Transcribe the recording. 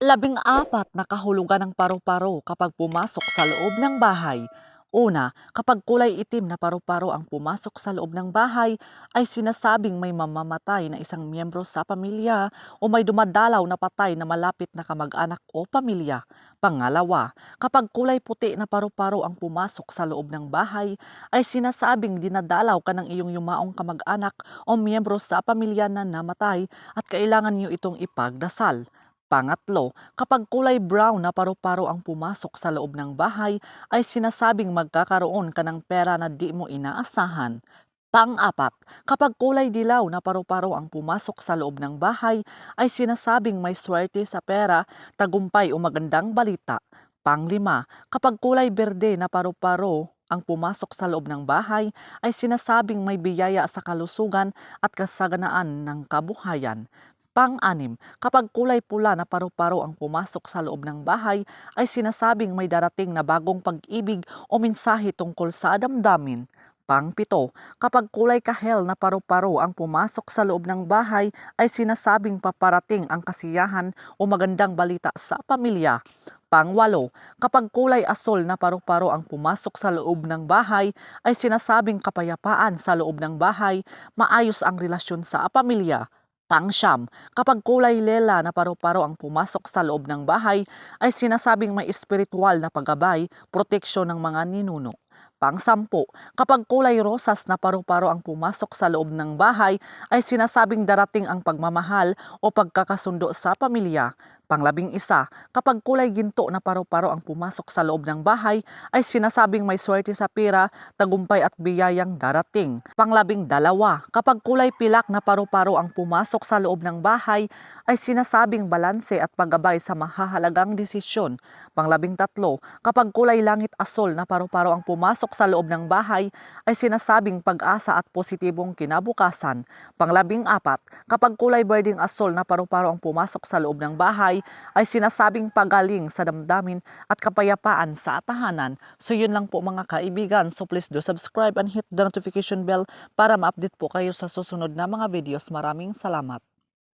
14 na kahulugan ng paru-paro kapag pumasok sa loob ng bahay. Una, kapag kulay itim na paru-paro ang pumasok sa loob ng bahay, ay sinasabing may mamamatay na isang miyembro sa pamilya o may dumadalaw na patay na malapit na kamag-anak o pamilya. Pangalawa, kapag kulay puti na paru-paro ang pumasok sa loob ng bahay, ay sinasabing dinadalaw ka ng iyong yumaong kamag-anak o miyembro sa pamilya na namatay at kailangan niyo itong ipagdasal. Pangatlo, kapag kulay brown na paru-paro ang pumasok sa loob ng bahay, ay sinasabing magkakaroon ka ng pera na di mo inaasahan. Pang-apat, kapag kulay dilaw na paru-paro ang pumasok sa loob ng bahay, ay sinasabing may swerte sa pera, tagumpay o magandang balita. Pang-lima, kapag kulay berde na paru-paro ang pumasok sa loob ng bahay, ay sinasabing may biyaya sa kalusugan at kasaganaan ng kabuhayan. Pang-anim, kapag kulay pula na paru-paro ang pumasok sa loob ng bahay, ay sinasabing may darating na bagong pag-ibig o mensahe tungkol sa damdamin. Pang-pito, kapag kulay kahel na paru-paro ang pumasok sa loob ng bahay, ay sinasabing paparating ang kasiyahan o magandang balita sa pamilya. Pang-walo, kapag kulay asol na paru-paro ang pumasok sa loob ng bahay, ay sinasabing kapayapaan sa loob ng bahay, maayos ang relasyon sa pamilya. Pang-siyam, kapag kulay lela na paru-paro ang pumasok sa loob ng bahay, ay sinasabing may espiritual na paggabay, proteksyon ng mga ninuno. Pang-sampu, kapag kulay rosas na paru-paro ang pumasok sa loob ng bahay, ay sinasabing darating ang pagmamahal o pagkakasundo sa pamilya. Pang-11, kapag kulay ginto na paru-paro ang pumasok sa loob ng bahay, ay sinasabing may swerte sa pera, tagumpay at biyayang darating. Pang-12, kapag kulay pilak na paru-paro ang pumasok sa loob ng bahay, ay sinasabing balanse at paggabay sa mahahalagang desisyon. Pang-13, kapag kulay langit asol na paru-paro ang pumasok sa loob ng bahay, ay sinasabing pag-asa at positibong kinabukasan. Pang-14, kapag kulay berdeng asol na paru-paro ang pumasok sa loob ng bahay, ay sinasabing pagaling sa damdamin at kapayapaan sa tahanan. So yun lang po mga kaibigan. So please do subscribe and hit the notification bell para ma-update po kayo sa susunod na mga videos. Maraming salamat.